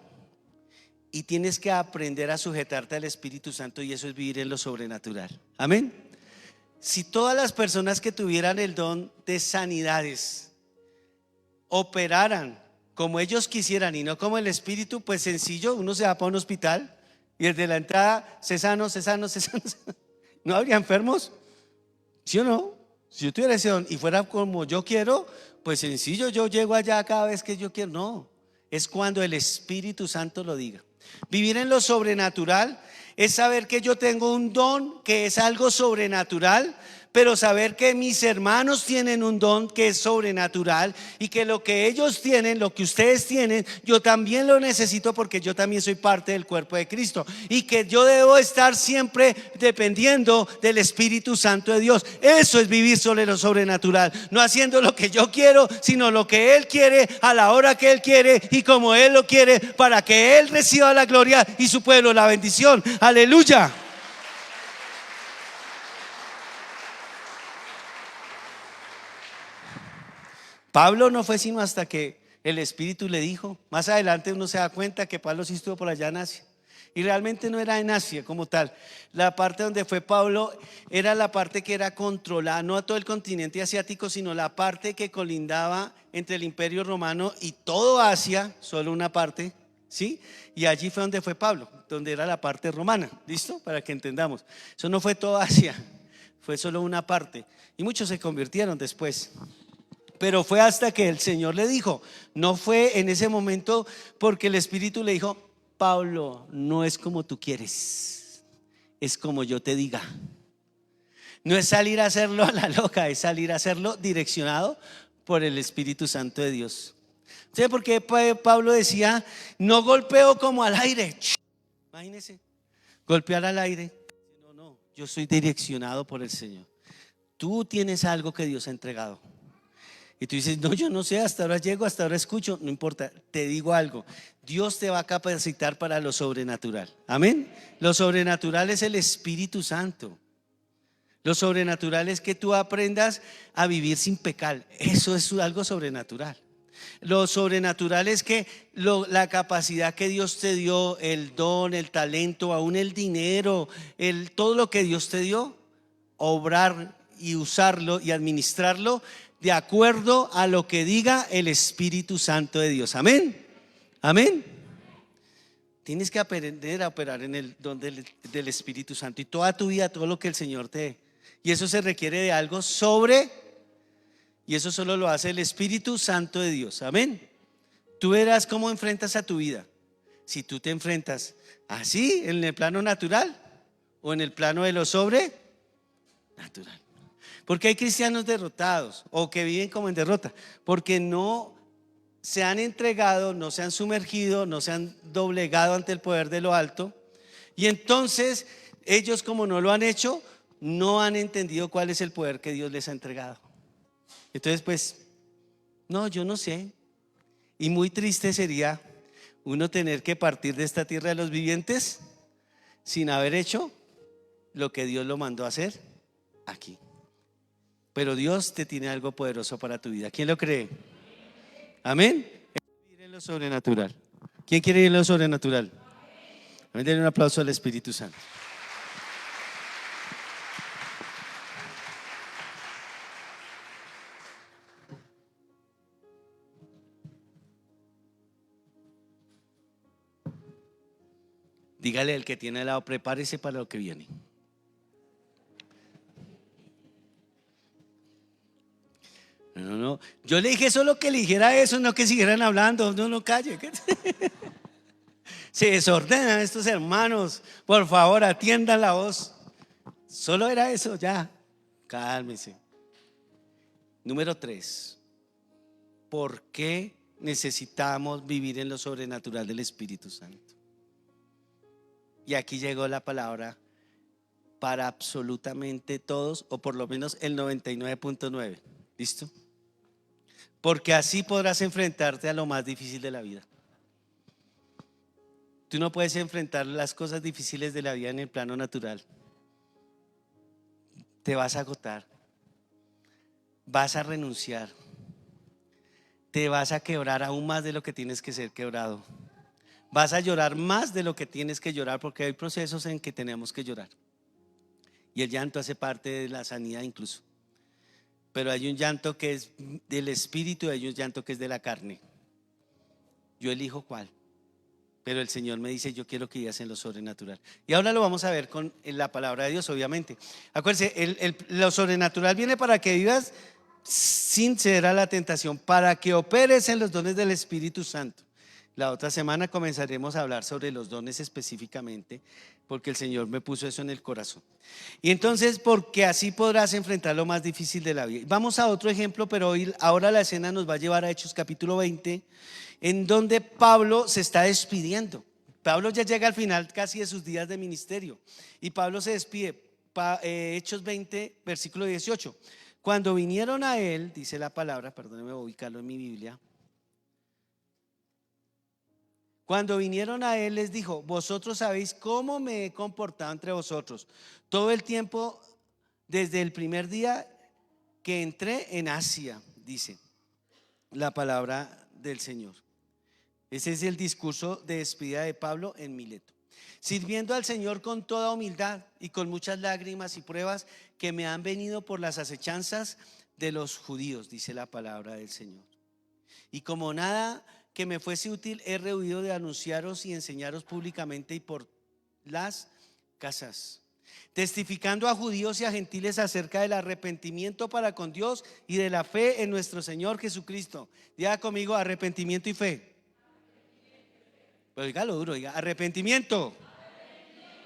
y tienes que aprender a sujetarte al Espíritu Santo, y eso es vivir en lo sobrenatural. Amén. Si todas las personas que tuvieran el don de sanidades operaran como ellos quisieran y no como el Espíritu, pues sencillo, uno se va para un hospital y desde la entrada se sano. ¿No habría enfermos? ¿Sí o no? Si yo tuviera ese don y fuera como yo quiero, pues sencillo, yo llego allá cada vez que yo quiero. No, es cuando el Espíritu Santo lo diga. Vivir en lo sobrenatural es saber que yo tengo un don que es algo sobrenatural, pero saber que mis hermanos tienen un don que es sobrenatural, y que lo que ellos tienen, lo que ustedes tienen, yo también lo necesito, porque yo también soy parte del cuerpo de Cristo, y que yo debo estar siempre dependiendo del Espíritu Santo de Dios. Eso es vivir sobre lo sobrenatural, no haciendo lo que yo quiero, sino lo que Él quiere, a la hora que Él quiere y como Él lo quiere, para que Él reciba la gloria y su pueblo la bendición. Aleluya. Pablo no fue sino hasta que el Espíritu le dijo. Más adelante uno se da cuenta que Pablo sí estuvo por allá en Asia, y realmente no era en Asia como tal. La parte donde fue Pablo era la parte que era controlada, no a todo el continente asiático, sino la parte que colindaba entre el Imperio Romano y todo Asia, solo una parte, ¿sí? Y allí fue donde fue Pablo, donde era la parte romana. ¿Listo? Para que entendamos. Eso no fue toda Asia, fue solo una parte, y muchos se convirtieron después. Pero fue hasta que el Señor le dijo, no fue en ese momento porque el Espíritu le dijo: Pablo, no es como tú quieres, es como yo te diga. No es salir a hacerlo a la loca, es salir a hacerlo direccionado por el Espíritu Santo de Dios. ¿Sabe por qué Pablo decía: no golpeo como al aire? Imagínese, golpear al aire. No, no, yo soy direccionado por el Señor. Tú tienes algo que Dios ha entregado. Y tú dices: no, yo no sé, hasta ahora llego, hasta ahora escucho. No importa, te digo algo: Dios te va a capacitar para lo sobrenatural. Amén. Lo sobrenatural es el Espíritu Santo. Lo sobrenatural es que tú aprendas a vivir sin pecar. Eso es algo sobrenatural. Lo sobrenatural es que la capacidad que Dios te dio, el don, el talento, aún el dinero, todo lo que Dios te dio, obrar y usarlo y administrarlo de acuerdo a lo que diga el Espíritu Santo de Dios. Amén. Amén. Tienes que aprender a operar en el don del Espíritu Santo y toda tu vida, todo lo que el Señor te dé. Y eso se requiere de algo y eso solo lo hace el Espíritu Santo de Dios. Amén. Tú verás cómo enfrentas a tu vida. Si tú te enfrentas así, en el plano natural o en el plano de lo sobrenatural. Porque hay cristianos derrotados o que viven como en derrota, porque no se han entregado, no se han sumergido, no se han doblegado ante el poder de lo alto. Y entonces ellos, como no lo han hecho, no han entendido cuál es el poder que Dios les ha entregado. Entonces pues, no, yo no sé. Y muy triste sería uno tener que partir de esta tierra de los vivientes sin haber hecho lo que Dios lo mandó a hacer aquí. Pero Dios te tiene algo poderoso para tu vida. ¿Quién lo cree? Amén. Ir en lo sobrenatural. ¿Quién quiere ir en lo sobrenatural? Amén. Denle un aplauso al Espíritu Santo. Dígale al que tiene al lado: prepárese para lo que viene. No, no, yo le dije solo que le dijera eso, no que siguieran hablando. No, no, calle. Se desordenan estos hermanos. Por favor, atiendan la voz. Solo era eso, ya. Cálmese. Número 3. ¿Por qué necesitamos vivir en lo sobrenatural del Espíritu Santo? Y aquí llegó la palabra para absolutamente todos, o por lo menos el 99.9. ¿Listo? Porque así podrás enfrentarte a lo más difícil de la vida. Tú no puedes enfrentar las cosas difíciles de la vida en el plano natural. Te vas a agotar, vas a renunciar, te vas a quebrar aún más de lo que tienes que ser quebrado. Vas a llorar más de lo que tienes que llorar, porque hay procesos en que tenemos que llorar. Y el llanto hace parte de la sanidad incluso. Pero hay un llanto que es del espíritu y hay un llanto que es de la carne. Yo elijo cuál. Pero el Señor me dice: yo quiero que vivas en lo sobrenatural. Y ahora lo vamos a ver con la palabra de Dios, obviamente. Acuérdense, lo sobrenatural viene para que vivas sin ceder a la tentación, para que operes en los dones del Espíritu Santo. La otra semana comenzaremos a hablar sobre los dones específicamente, porque el Señor me puso eso en el corazón. Y entonces, porque así podrás enfrentar lo más difícil de la vida. Vamos a otro ejemplo, pero ahora la escena nos va a llevar a Hechos capítulo 20, en donde Pablo se está despidiendo. Pablo ya llega al final casi de sus días de ministerio y Pablo se despide. Hechos 20, versículo 18. Cuando vinieron a él, dice la palabra, perdónenme, voy a ubicarlo en mi Biblia. Cuando vinieron a él les dijo: vosotros sabéis cómo me he comportado entre vosotros todo el tiempo desde el primer día que entré en Asia, dice la palabra del Señor. Ese es el discurso de despedida de Pablo en Mileto. Sirviendo al Señor con toda humildad y con muchas lágrimas y pruebas que me han venido por las acechanzas de los judíos, dice la palabra del Señor. Y como nada que me fuese útil, he rehuido de anunciaros y enseñaros públicamente y por las casas, testificando a judíos y a gentiles acerca del arrepentimiento para con Dios y de la fe en nuestro Señor Jesucristo. Diga conmigo, arrepentimiento y fe. Pero dígalo duro, diga, arrepentimiento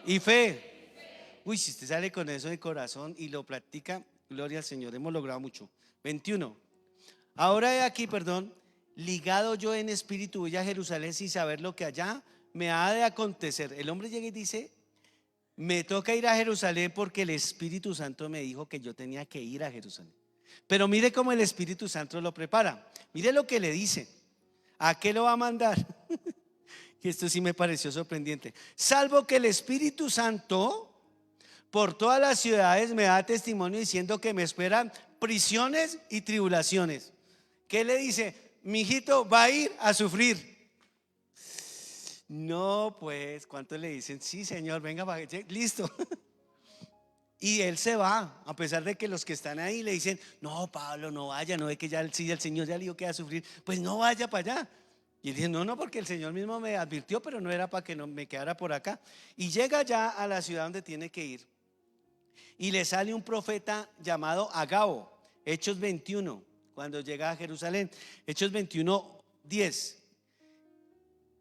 y fe. Uy, si usted sale con eso de corazón y lo practica, gloria al Señor, hemos logrado mucho. 21. Ahora he aquí, ligado yo en espíritu voy a Jerusalén sin saber lo que allá me ha de acontecer. El hombre llega y dice: me toca ir a Jerusalén porque el Espíritu Santo me dijo que yo tenía que ir a Jerusalén. Pero mire cómo el Espíritu Santo lo prepara. Mire lo que le dice. ¿A qué lo va a mandar? Y esto sí me pareció sorprendente. Salvo que el Espíritu Santo por todas las ciudades me da testimonio diciendo que me esperan prisiones y tribulaciones. ¿Qué le dice? Mi hijito va a ir a sufrir. No, pues, ¿cuántos le dicen? Sí, Señor, venga, listo. Y él se va, a pesar de que los que están ahí le dicen: no, Pablo, no vaya, no es que ya el Señor ya le dijo que va a sufrir, pues no vaya para allá. Y él dice: no, porque el Señor mismo me advirtió, pero no era para que no me quedara por acá. Y llega ya a la ciudad donde tiene que ir. Y le sale un profeta llamado Agabo, Hechos 21, cuando llega a Jerusalén, Hechos 21, 10.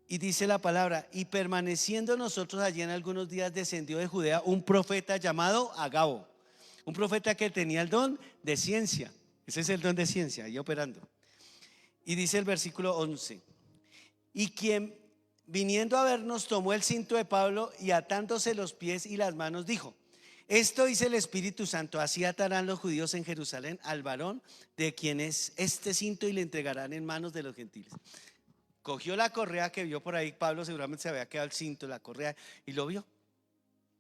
Y dice la palabra: y permaneciendo nosotros allí en algunos días, descendió de Judea un profeta llamado Agabo, un profeta que tenía el don de ciencia. Ese es el don de ciencia, ahí operando. Y dice el versículo 11: y quien viniendo a vernos tomó el cinto de Pablo y atándose los pies y las manos dijo: esto dice el Espíritu Santo, así atarán los judíos en Jerusalén al varón de quien es este cinto y le entregarán en manos de los gentiles. Cogió la correa que vio por ahí, Pablo seguramente se había quedado el cinto, la correa, y lo vio.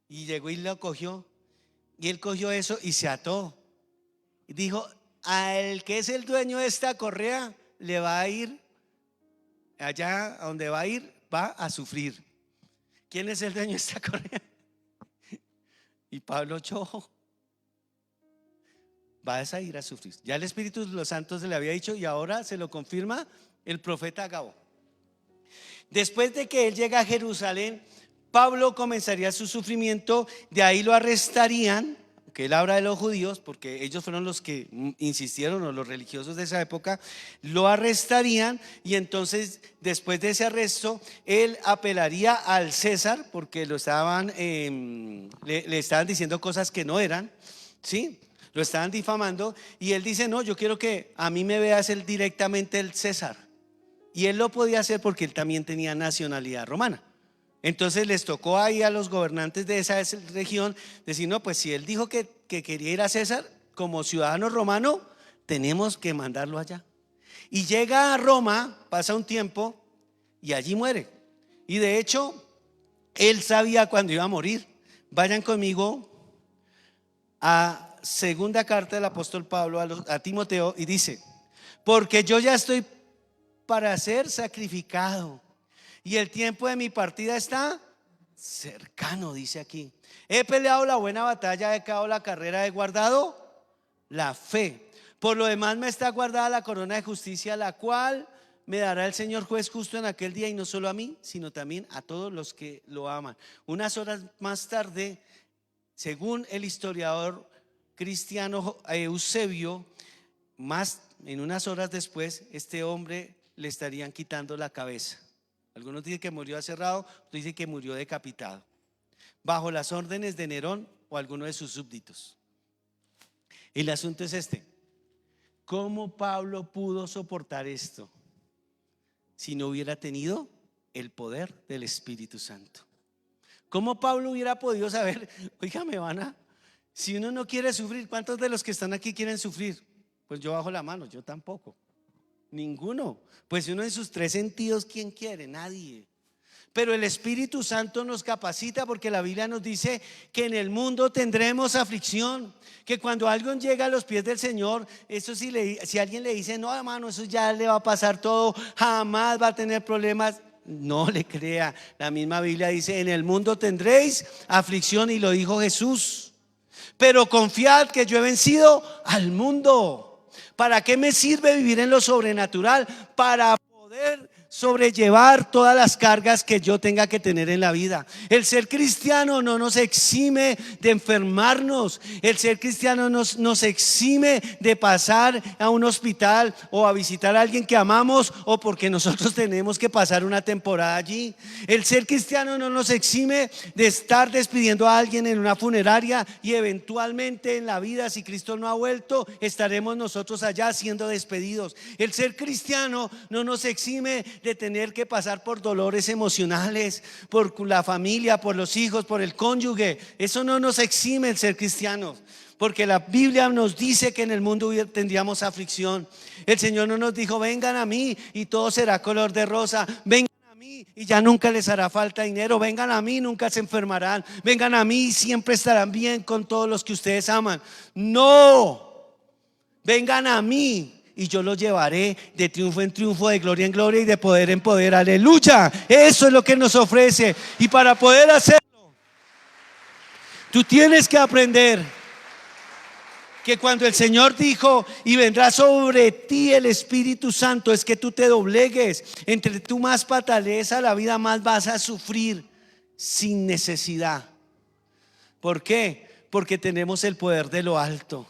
Y llegó y lo cogió. Y él cogió eso y se ató. Y dijo: al que es el dueño de esta correa, le va a ir, allá a donde va a ir, va a sufrir. ¿Quién es el dueño de esta correa? Y Pablo: yo. Vas a ir a sufrir. Ya el Espíritu de los Santos se le había dicho y ahora se lo confirma el profeta Agabo. Después de que él llega a Jerusalén, Pablo comenzaría su sufrimiento. De ahí lo arrestarían, que él habla de los judíos, porque ellos fueron los que insistieron, o los religiosos de esa época. Lo arrestarían y entonces después de ese arresto él apelaría al César, porque lo estaban le estaban diciendo cosas que no eran, ¿sí? Lo estaban difamando. Y él dice: no, yo quiero que a mí me veas directamente el César. Y él lo podía hacer porque él también tenía nacionalidad romana. Entonces les tocó ahí a los gobernantes de esa región decir: no, pues si él dijo que quería ir a César como ciudadano romano, tenemos que mandarlo allá. Y llega a Roma, pasa un tiempo y allí muere. Y de hecho él sabía cuándo iba a morir. Vayan conmigo a segunda carta del apóstol Pablo a Timoteo, y dice: porque yo ya estoy para ser sacrificado y el tiempo de mi partida está cercano. Dice aquí: he peleado la buena batalla, he acabado la carrera, he guardado la fe. Por lo demás me está guardada la corona de justicia, la cual me dará el Señor juez justo en aquel día, y no solo a mí, sino también a todos los que lo aman. Unas horas más tarde, según el historiador cristiano Eusebio, en unas horas después, este hombre le estarían quitando la cabeza. Algunos dicen que murió aserrado, otros dicen que murió decapitado, bajo las órdenes de Nerón o alguno de sus súbditos. El asunto es este: ¿cómo Pablo pudo soportar esto si no hubiera tenido el poder del Espíritu Santo? ¿Cómo Pablo hubiera podido saber? Oiga, si uno no quiere sufrir, ¿cuántos de los que están aquí quieren sufrir? Pues yo bajo la mano, yo tampoco. Ninguno. Pues uno en sus tres sentidos, ¿quién quiere? Nadie. Pero el Espíritu Santo nos capacita, porque la Biblia nos dice que en el mundo tendremos aflicción, que cuando alguien llega a los pies del Señor, eso si alguien le dice: no, hermano, eso ya le va a pasar todo, jamás va a tener problemas, no le crea. La misma Biblia dice: en el mundo tendréis aflicción, y lo dijo Jesús, pero confiad que yo he vencido al mundo. ¿Para qué me sirve vivir en lo sobrenatural? Para poder sobrellevar todas las cargas que yo tenga que tener en la vida. El ser cristiano no nos exime de enfermarnos. El ser cristiano nos exime de pasar a un hospital o a visitar a alguien que amamos, o porque nosotros tenemos que pasar una temporada allí. El ser cristiano no nos exime de estar despidiendo a alguien en una funeraria, y eventualmente en la vida, si Cristo no ha vuelto, estaremos nosotros allá siendo despedidos. El ser cristiano no nos exime de tener que pasar por dolores emocionales, por la familia, por los hijos, por el cónyuge. Eso no nos exime el ser cristianos, porque la Biblia nos dice que en el mundo tendríamos aflicción. El Señor no nos dijo: vengan a mí y todo será color de rosa. Vengan a mí y ya nunca les hará falta dinero. Vengan a mí, nunca se enfermarán. Vengan a mí y siempre estarán bien con todos los que ustedes aman. No, vengan a mí y yo los llevaré de triunfo en triunfo, de gloria en gloria y de poder en poder. Aleluya. Eso es lo que nos ofrece. Y para poder hacerlo, tú tienes que aprender que cuando el Señor dijo: y vendrá sobre ti el Espíritu Santo, es que tú te doblegues. Entre tú más patalees a la vida, más vas a sufrir sin necesidad. ¿Por qué? Porque tenemos el poder de lo alto.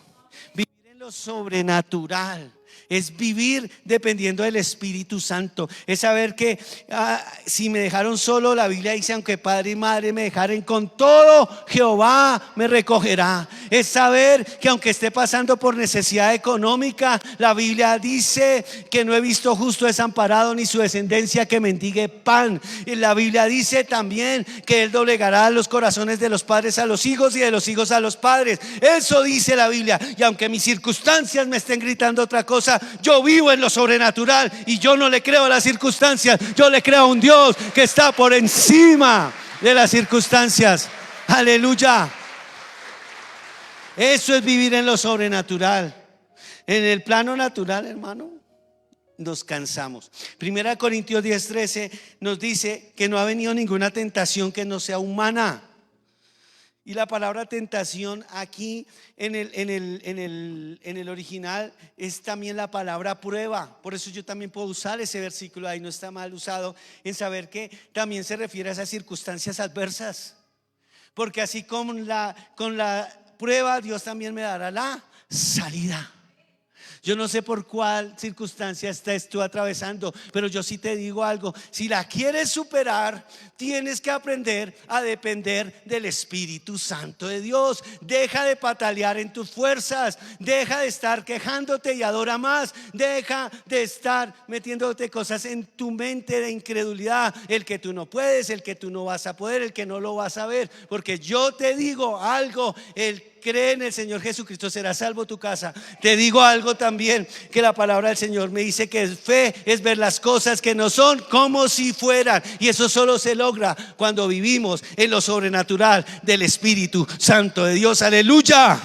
Vivir en lo sobrenatural es vivir dependiendo del Espíritu Santo. Es saber que si me dejaron solo, la Biblia dice: aunque padre y madre me dejaren, con todo Jehová me recogerá. Es saber que aunque esté pasando por necesidad económica, la Biblia dice que no he visto justo desamparado, ni su descendencia que mendigue pan. Y la Biblia dice también que Él doblegará los corazones de los padres a los hijos y de los hijos a los padres. Eso dice la Biblia. Y aunque mis circunstancias me estén gritando otra cosa, yo vivo en lo sobrenatural y yo no le creo a las circunstancias. Yo le creo a un Dios que está por encima de las circunstancias. Aleluya. Eso es vivir en lo sobrenatural. En el plano natural, hermano, nos cansamos. 1 Corintios 10:13 nos dice que no ha venido ninguna tentación que no sea humana. Y la palabra tentación aquí en el original es también la palabra prueba. Por eso yo también puedo usar ese versículo ahí, no está mal usado, en saber que también se refiere a esas circunstancias adversas. Porque así con la prueba, Dios también me dará la salida. Yo no sé por cuál circunstancia estás tú atravesando, pero yo sí te digo algo: si la quieres superar, tienes que aprender a depender del Espíritu Santo de Dios. Deja de patalear en tus fuerzas, deja de estar quejándote y adora más. Deja de estar metiéndote cosas en tu mente de incredulidad: el que tú no puedes, el que tú no vas a poder, el que no lo vas a ver. Porque yo te digo algo: el cree en el Señor Jesucristo será salvo tu casa. Te digo algo también, que la palabra del Señor me dice que fe es ver las cosas que no son como si fueran. Y eso solo se logra cuando vivimos en lo sobrenatural del Espíritu Santo de Dios. Aleluya.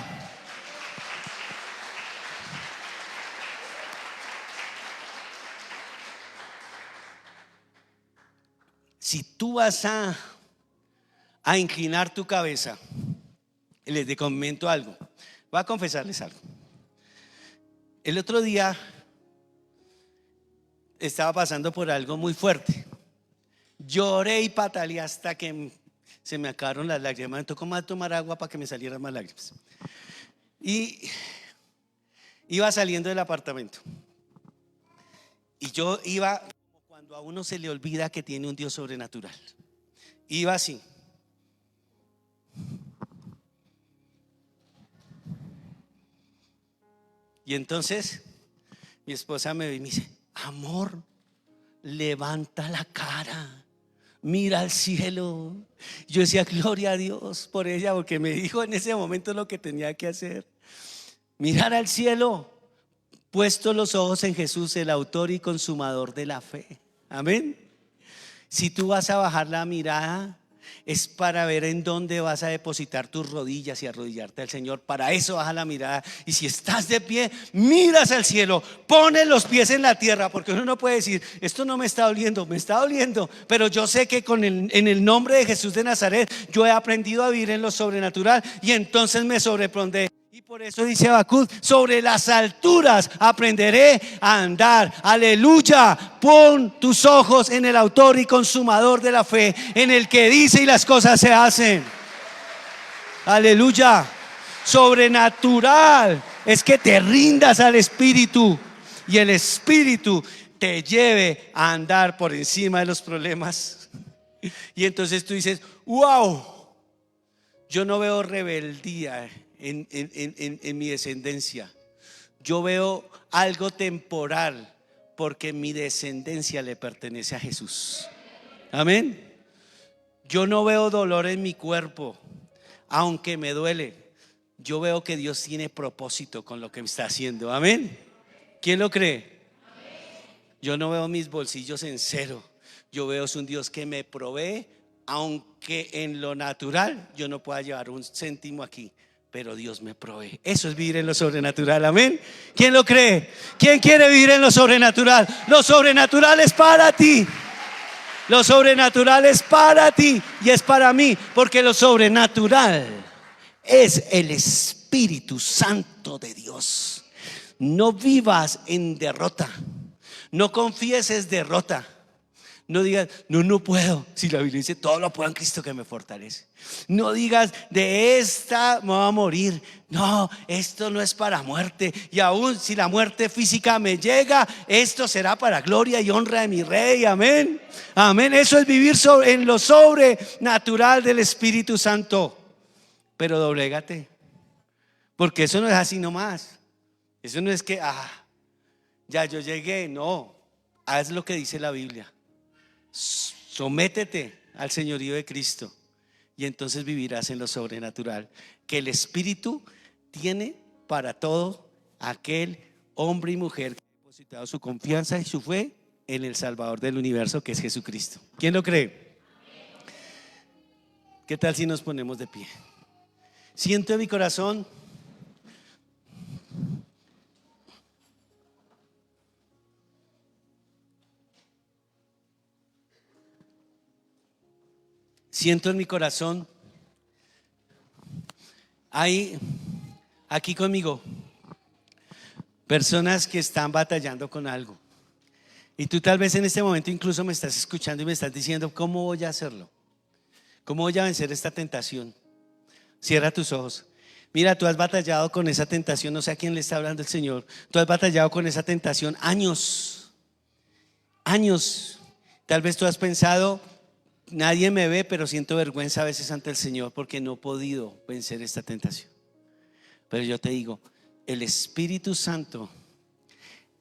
Si tú vas a inclinar tu cabeza, les comento algo. Voy a confesarles algo. El otro día estaba pasando por algo muy fuerte. Lloré y pataleé hasta que se me acabaron las lágrimas. Me tocó más tomar agua para que me salieran más lágrimas. Y iba saliendo del apartamento. Y yo iba como cuando a uno se le olvida que tiene un Dios sobrenatural. Iba así. Y entonces mi esposa me ve y me dice: amor, levanta la cara, mira al cielo. Yo decía: gloria a Dios por ella, porque me dijo en ese momento lo que tenía que hacer: mirar al cielo, puesto los ojos en Jesús, el autor y consumador de la fe. Amén. Si tú vas a bajar la mirada, es para ver en dónde vas a depositar tus rodillas y arrodillarte al Señor. Para eso baja la mirada. Y si estás de pie, miras al cielo, pones los pies en la tierra, porque uno no puede decir: esto no me está doliendo, me está doliendo, pero yo sé que en el nombre de Jesús de Nazaret yo he aprendido a vivir en lo sobrenatural, y entonces me sobrepondré. Y por eso dice Habacuc: sobre las alturas aprenderé a andar. Aleluya. Pon tus ojos en el autor y consumador de la fe, en el que dice y las cosas se hacen. Aleluya. Sobrenatural es que te rindas al Espíritu y el Espíritu te lleve a andar por encima de los problemas. Y entonces tú dices: wow, yo no veo rebeldía en mi descendencia. Yo veo algo temporal, porque mi descendencia le pertenece a Jesús. Amén. Yo no veo dolor en mi cuerpo, aunque me duele. Yo veo que Dios tiene propósito con lo que me está haciendo. Amén. ¿Quién lo cree? Yo no veo mis bolsillos en cero. Yo veo es un Dios que me provee, aunque en lo natural yo no pueda llevar un céntimo aquí, pero Dios me provee. Eso es vivir en lo sobrenatural. Amén. ¿Quién lo cree? ¿Quién quiere vivir en lo sobrenatural? Lo sobrenatural es para ti. Lo sobrenatural es para ti y es para mí, porque lo sobrenatural es el Espíritu Santo de Dios. No vivas en derrota. No confieses derrota. No digas: no puedo. Si la Biblia dice: todo lo puedo en Cristo que me fortalece. No digas: de esta me voy a morir. No, esto no es para muerte. Y aún si la muerte física me llega, esto será para gloria y honra de mi Rey. Amén. Amén. Eso es vivir en lo sobrenatural del Espíritu Santo. Pero doblégate, porque eso no es así nomás. Eso no es que ya yo llegué. No, haz lo que dice la Biblia. Sométete al señorío de Cristo y entonces vivirás en lo sobrenatural que el Espíritu tiene para todo aquel hombre y mujer que ha depositado su confianza y su fe en el Salvador del universo, que es Jesucristo. ¿Quién lo cree? ¿Qué tal si nos ponemos de pie? Siento en mi corazón hay aquí conmigo personas que están batallando con algo, y tú tal vez en este momento incluso me estás escuchando y me estás diciendo: ¿cómo voy a hacerlo? ¿Cómo voy a vencer esta tentación? Cierra tus ojos. Mira, tú has batallado con esa tentación. No sé a quién le está hablando el Señor. Tú has batallado con esa tentación años. Tal vez tú has pensado: nadie me ve, pero siento vergüenza a veces ante el Señor porque no he podido vencer esta tentación. Pero yo te digo: el Espíritu Santo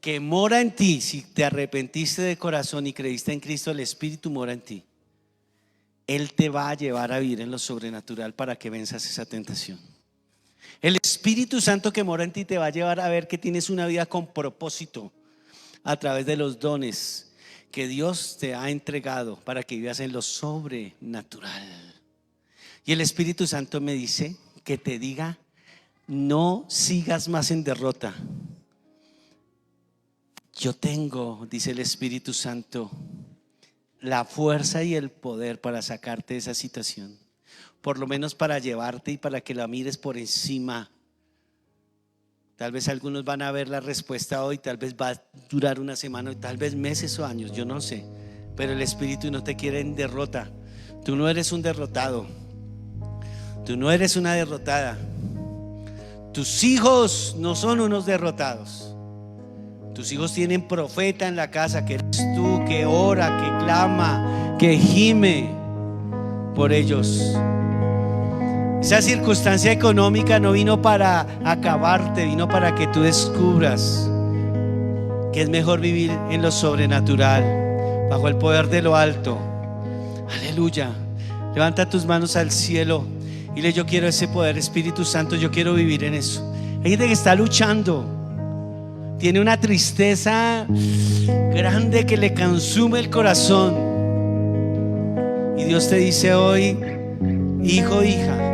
que mora en ti, si te arrepentiste de corazón y creíste en Cristo, el Espíritu mora en ti. Él te va a llevar a vivir en lo sobrenatural para que venzas esa tentación. El Espíritu Santo que mora en ti te va a llevar a ver que tienes una vida con propósito a través de los dones que Dios te ha entregado para que vivas en lo sobrenatural. Y el Espíritu Santo me dice que te diga: no sigas más en derrota. Yo tengo, dice el Espíritu Santo, la fuerza y el poder para sacarte de esa situación, por lo menos para llevarte y para que la mires por encima. Tal vez algunos van a ver la respuesta hoy, tal vez va a durar una semana, tal vez meses o años, yo no sé. Pero el Espíritu no te quiere en derrota. Tú no eres un derrotado. Tú no eres una derrotada. Tus hijos no son unos derrotados. Tus hijos tienen profeta en la casa, que eres tú, que ora, que clama, que gime por ellos. Esa circunstancia económica no vino para acabarte, vino para que tú descubras que es mejor vivir en lo sobrenatural, bajo el poder de lo alto. Aleluya. Levanta tus manos al cielo y dile: yo quiero ese poder, Espíritu Santo, yo quiero vivir en eso. Hay gente que está luchando, tiene una tristeza grande que le consume el corazón, y Dios te dice hoy: hijo, hija,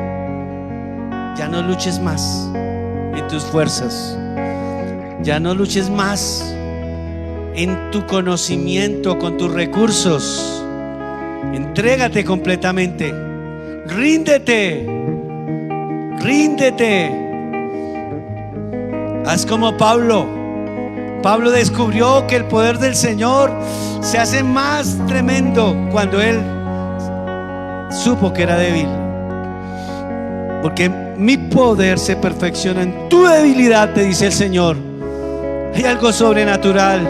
ya no luches más en tus fuerzas, ya no luches más en tu conocimiento, con tus recursos. Entrégate completamente, ríndete, Haz como Pablo. Pablo descubrió que el poder del Señor se hace más tremendo cuando él supo que era débil. Porque mi poder se perfecciona en tu debilidad, te dice el Señor. Hay algo sobrenatural.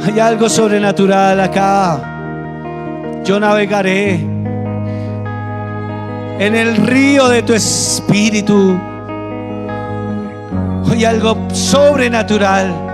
Hay algo sobrenatural acá. Yo navegaré en el río de tu espíritu. Hay algo sobrenatural.